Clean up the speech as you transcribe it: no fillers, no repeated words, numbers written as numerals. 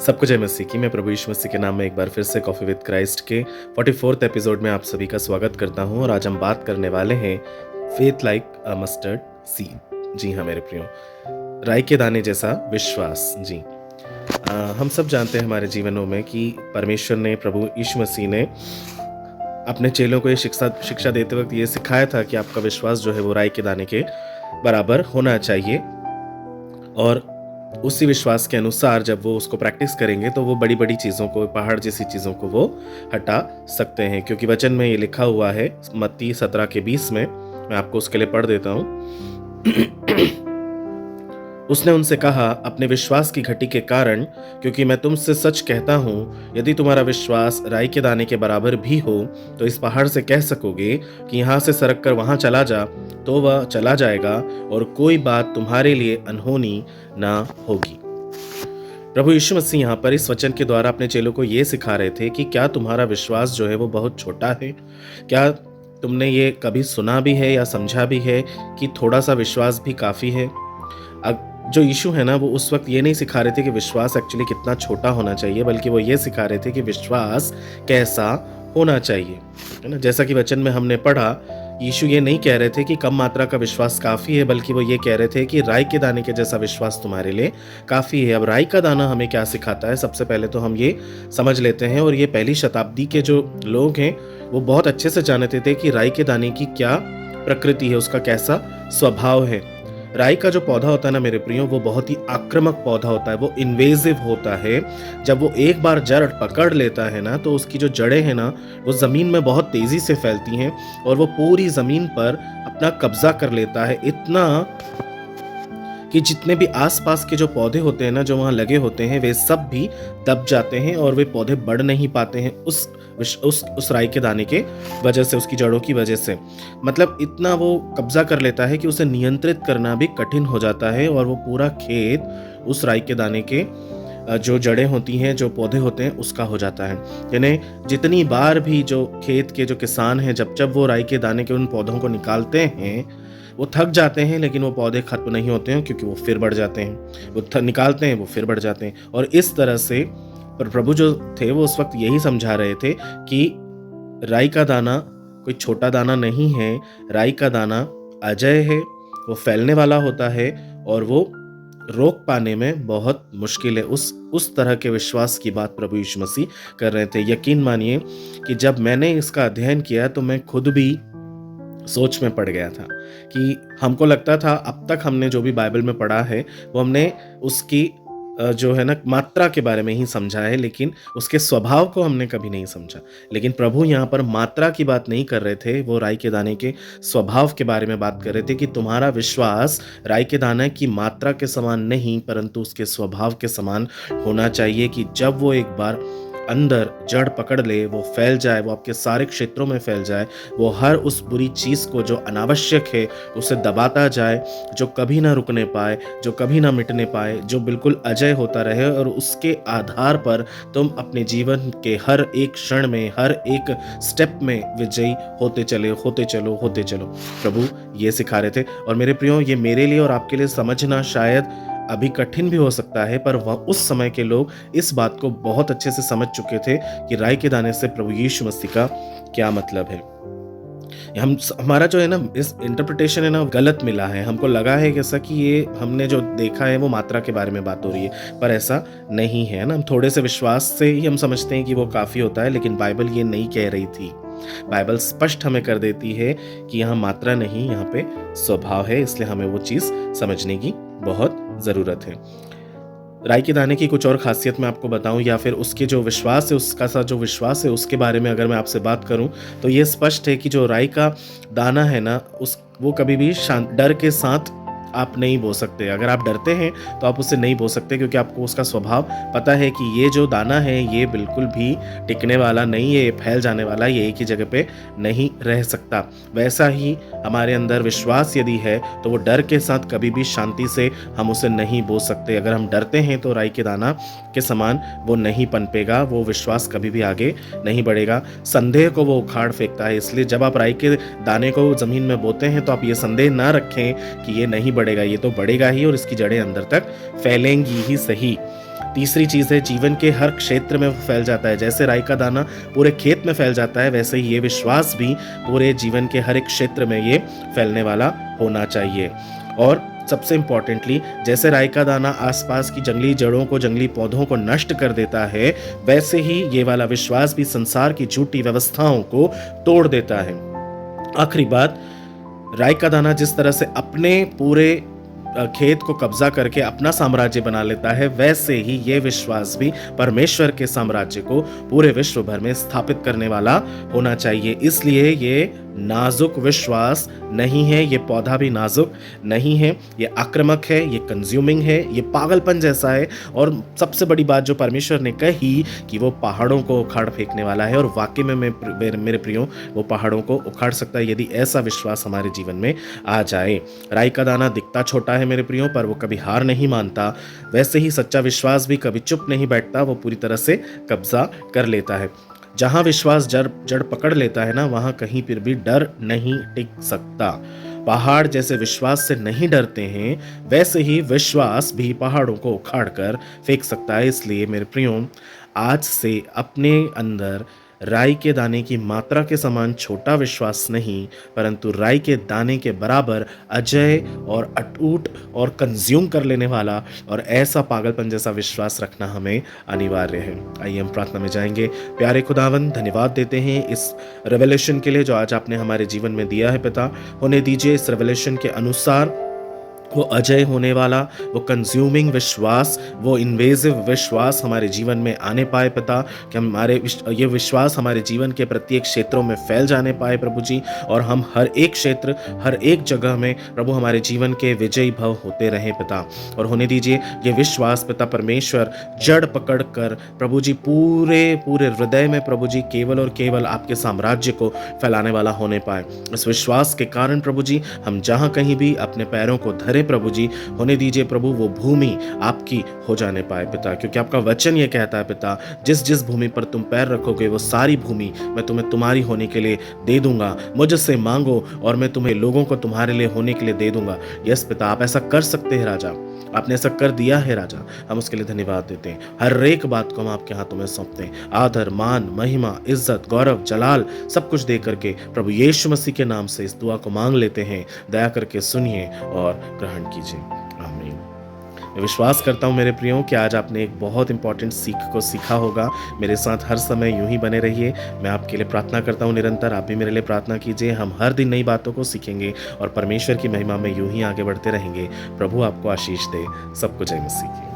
सबको जय मसीह की। मैं प्रभु यीशु मसीह के नाम में एक बार फिर से कॉफ़ी विद क्राइस्ट के 44th एपिसोड में आप सभी का स्वागत करता हूं और आज हम बात करने वाले हैं faith like a mustard seed. जी हाँ मेरे प्रियो, राई के दाने जैसा विश्वास। जी हम सब जानते हैं हमारे जीवनों में कि परमेश्वर ने, प्रभु यीशु मसीह ने अपने चेलों को ये शिक्षा देते वक्त ये सिखाया था कि आपका विश्वास जो है वो राई के दाने के बराबर होना चाहिए, और उसी विश्वास के अनुसार जब वो उसको प्रैक्टिस करेंगे तो वो बड़ी बड़ी चीज़ों को, पहाड़ जैसी चीज़ों को वो हटा सकते हैं। क्योंकि वचन में ये लिखा हुआ है मत्ती 17:20 में, मैं आपको उसके लिए पढ़ देता हूँ। उसने उनसे कहा, अपने विश्वास की घटी के कारण, क्योंकि मैं तुमसे सच कहता हूँ, यदि तुम्हारा विश्वास राई के दाने के बराबर भी हो तो इस पहाड़ से कह सकोगे कि यहाँ से सरक कर वहाँ चला जा, तो वह चला जाएगा और कोई बात तुम्हारे लिए अनहोनी ना होगी। प्रभु यीशु मसीह यहाँ पर इस वचन के द्वारा अपने चेलों को ये सिखा रहे थे कि क्या तुम्हारा विश्वास जो है वो बहुत छोटा है? क्या तुमने ये कभी सुना भी है या समझा भी है कि थोड़ा सा विश्वास भी काफ़ी है? जो यीशु है ना, वो उस वक्त ये नहीं सिखा रहे थे कि विश्वास एक्चुअली कितना छोटा होना चाहिए, बल्कि वो ये सिखा रहे थे कि विश्वास कैसा होना चाहिए, है ना। जैसा कि वचन में हमने पढ़ा, यीशु ये नहीं कह रहे थे कि कम मात्रा का विश्वास काफ़ी है, बल्कि वो ये कह रहे थे कि राई के दाने के जैसा विश्वास तुम्हारे लिए काफ़ी है। अब राई का दाना हमें क्या सिखाता है, सबसे पहले तो हम ये समझ लेते हैं, और ये पहली शताब्दी के जो लोग हैं वो बहुत अच्छे से जानते थे कि राई के दाने की क्या प्रकृति है, उसका कैसा स्वभाव है। राई का जो पौधा होता है ना मेरे प्रियो, वो बहुत ही आक्रामक पौधा होता है, वो इन्वेजिव होता है। जब वो एक बार जड़ पकड़ लेता है ना, तो उसकी जो जड़ें हैं ना, वो ज़मीन में बहुत तेज़ी से फैलती हैं और वो पूरी ज़मीन पर अपना कब्जा कर लेता है, इतना कि जितने भी आसपास के जो पौधे होते हैं ना, जो वहाँ लगे होते हैं, वे सब भी दब जाते हैं और वे पौधे बढ़ नहीं पाते हैं उस राई के दाने के वजह से, उसकी जड़ों की वजह से। मतलब इतना वो कब्जा कर लेता है कि उसे नियंत्रित करना भी कठिन हो जाता है, और वो पूरा खेत उस राई के दाने के जो जड़ें होती हैं, जो पौधे होते हैं, उसका हो जाता है। यानी जितनी बार भी जो खेत के जो किसान हैं, जब वो राई के दाने के उन पौधों को निकालते हैं, वो थक जाते हैं, लेकिन वो पौधे खत्म नहीं होते हैं, क्योंकि वो फिर बढ़ जाते हैं। वो निकालते हैं, वो फिर बढ़ जाते हैं, और इस तरह से प्रभु जो थे वो उस वक्त यही समझा रहे थे कि राई का दाना कोई छोटा दाना नहीं है, राई का दाना अजेय है, वो फैलने वाला होता है और वो रोक पाने में बहुत मुश्किल है। उस तरह के विश्वास की बात प्रभु यीशु मसीह कर रहे थे। यकीन मानिए कि जब मैंने इसका अध्ययन किया तो मैं खुद भी सोच में पड़ गया था कि हमको लगता था अब तक हमने जो भी बाइबल में पढ़ा है वो हमने उसकी जो है ना मात्रा के बारे में ही समझा है, लेकिन उसके स्वभाव को हमने कभी नहीं समझा। लेकिन प्रभु यहाँ पर मात्रा की बात नहीं कर रहे थे, वो राई के दाने के स्वभाव के बारे में बात कर रहे थे कि तुम्हारा विश्वास राई के दाने की मात्रा के समान नहीं, परंतु उसके स्वभाव के समान होना चाहिए, कि जब वो एक बार अंदर जड़ पकड़ ले, वो फैल जाए, वो आपके सारे क्षेत्रों में फैल जाए, वो हर उस बुरी चीज़ को जो अनावश्यक है उसे दबाता जाए, जो कभी ना रुकने पाए, जो कभी ना मिटने पाए, जो बिल्कुल अजेय होता रहे, और उसके आधार पर तुम अपने जीवन के हर एक क्षण में, हर एक स्टेप में विजयी होते चलो। प्रभु ये सिखा रहे थे। और मेरे प्रियो, ये मेरे लिए और आपके लिए समझना शायद अभी कठिन भी हो सकता है, पर वह उस समय के लोग इस बात को बहुत अच्छे से समझ चुके थे कि राई के दाने से प्रभु यीशु मसीह का क्या मतलब है। हमारा जो है ना इस इंटरप्रिटेशन है ना गलत मिला है। हमको लगा है कैसा कि ये हमने जो देखा है वो मात्रा के बारे में बात हो रही है, पर ऐसा नहीं है ना। हम थोड़े से विश्वास से ही हम समझते हैं कि वो काफ़ी होता है, लेकिन बाइबल ये नहीं कह रही थी। बाइबल स्पष्ट हमें कर देती है कि यहाँ मात्रा नहीं, यहाँ पे स्वभाव है, इसलिए हमें वो चीज़ समझने की बहुत ज़रूरत है। राई के दाने की कुछ और खासियत मैं आपको बताऊं, या फिर उसके जो विश्वास है, उसका सा जो विश्वास है उसके बारे में अगर मैं आपसे बात करूं, तो ये स्पष्ट है कि जो राई का दाना है ना, वो कभी भी डर के साथ आप नहीं बो सकते। अगर आप डरते हैं तो आप उसे नहीं बो सकते, क्योंकि आपको उसका स्वभाव पता है कि ये जो दाना है ये बिल्कुल भी टिकने वाला नहीं है, ये फैल जाने वाला, ये एक ही जगह पे नहीं रह सकता। वैसा ही हमारे अंदर विश्वास यदि है तो वो डर के साथ कभी भी शांति से हम उसे नहीं बो सकते। अगर हम डरते हैं तो राई के दाना के समान वो नहीं पनपेगा, वो विश्वास कभी भी आगे नहीं बढ़ेगा। संदेह को वो उखाड़ फेंकता है। इसलिए जब आप राई के दाने को ज़मीन में बोते हैं तो आप ये संदेह ना रखें कि ये नहीं बढ़ेगा, ये तो बढ़ेगा ही और इसकी जड़ें अंदर तक फैलेंगी ही सही। तीसरी चीज़ है, जीवन के हर क्षेत्र में वो फैल जाता है। जैसे राई का दाना पूरे खेत में फैल जाता है, वैसे ही ये विश्वास भी पूरे जीवन के हर एक क्षेत्र में ये फैलने वाला होना चाहिए। और सबसे इम्पॉर्टेंटली, जैसे राई का दाना आसपास की जंगली जड़ों को, जंगली पौधों को नष्ट कर देता है, वैसे ही ये वाला विश्वास भी संसार की झूठी व्यवस्थाओं को तोड़ देता है। आखिरी बात, राई का दाना जिस तरह से अपने पूरे खेत को कब्जा करके अपना साम्राज्य बना लेता है, वैसे ही ये विश्वास भी परमेश्वर के साम्राज्य को पूरे विश्व भर में स्थापित करने वाला होना चाहिए। इसलिए ये नाजुक विश्वास नहीं है, ये पौधा भी नाजुक नहीं है, ये आक्रामक है, ये कंज्यूमिंग है, ये पागलपन जैसा है। और सबसे बड़ी बात जो परमेश्वर ने कही कि वो पहाड़ों को उखाड़ फेंकने वाला है, और वाकई में मेरे प्रियो वो पहाड़ों को उखाड़ सकता है यदि ऐसा विश्वास हमारे जीवन में आ जाए। राई का दाना दिखता छोटा है मेरे प्रियो, पर वो कभी हार नहीं मानता। वैसे ही सच्चा विश्वास भी कभी चुप नहीं बैठता, वो पूरी तरह से कब्जा कर लेता है। जहां विश्वास जड़ पकड़ लेता है ना, वहां कहीं फिर भी डर नहीं टिक सकता। पहाड़ जैसे विश्वास से नहीं डरते हैं, वैसे ही विश्वास भी पहाड़ों को उखाड़ कर फेंक सकता है। इसलिए मेरे प्रियो, आज से अपने अंदर राई के दाने की मात्रा के समान छोटा विश्वास नहीं, परंतु राई के दाने के बराबर अजय और अटूट और कंज्यूम कर लेने वाला और ऐसा पागलपन जैसा विश्वास रखना हमें अनिवार्य है। आइए हम प्रार्थना में जाएंगे। प्यारे खुदावन, धन्यवाद देते हैं इस रेवलेशन के लिए जो आज आपने हमारे जीवन में दिया है। पिता, होने दीजिए इस रेवलेशन के अनुसार वो अजय होने वाला, वो कंज्यूमिंग विश्वास, वो इन्वेजिव विश्वास हमारे जीवन में आने पाए पिता, कि ये विश्वास हमारे जीवन के प्रत्येक क्षेत्रों में फैल जाने पाए प्रभु जी, और हम हर एक क्षेत्र, हर एक जगह में प्रभु हमारे जीवन के विजयी भव होते रहें पिता। और होने दीजिए ये विश्वास पिता परमेश्वर जड़ पकड़ कर प्रभु जी पूरे हृदय में प्रभु जी केवल और केवल आपके साम्राज्य को फैलाने वाला होने पाए। इस विश्वास के कारण प्रभु जी हम जहाँ कहीं भी अपने पैरों को धरे प्रभु जी, होने दीजिए प्रभु वो भूमि आपकी हो जाने पाए पिता, क्योंकि आपका वचन ये कहता है पिता, जिस भूमि पर तुम पैर रखोगे वो सारी भूमि मैं तुम्हें तुम्हारी होने के लिए दे दूंगा। मुझसे मांगो और मैं तुम्हें लोगों को तुम्हारे लिए होने के लिए दे दूंगा। यस पिता, आप ऐसा कर सकते हैं राजा, आपने ऐसा कर दिया है राजा, हम उसके लिए धन्यवाद देते हैं। हर एक बात को हम आपके हाथों में सौंपते हैं। आदर, मान, महिमा, इज्जत, गौरव, जलाल सब कुछ दे करके प्रभु यीशु मसीह के नाम से इस दुआ को मांग लेते हैं। दया करके सुनिए और ग्रहण कीजिए। आमीन। मैं विश्वास करता हूँ मेरे प्रियो कि आज आपने एक बहुत इंपॉर्टेंट सीख को सीखा होगा। मेरे साथ हर समय यूं ही बने रहिए। मैं आपके लिए प्रार्थना करता हूँ निरंतर, आप भी मेरे लिए प्रार्थना कीजिए। हम हर दिन नई बातों को सीखेंगे और परमेश्वर की महिमा में यूं ही आगे बढ़ते रहेंगे। प्रभु आपको आशीष दे। सबको जय मसीह की।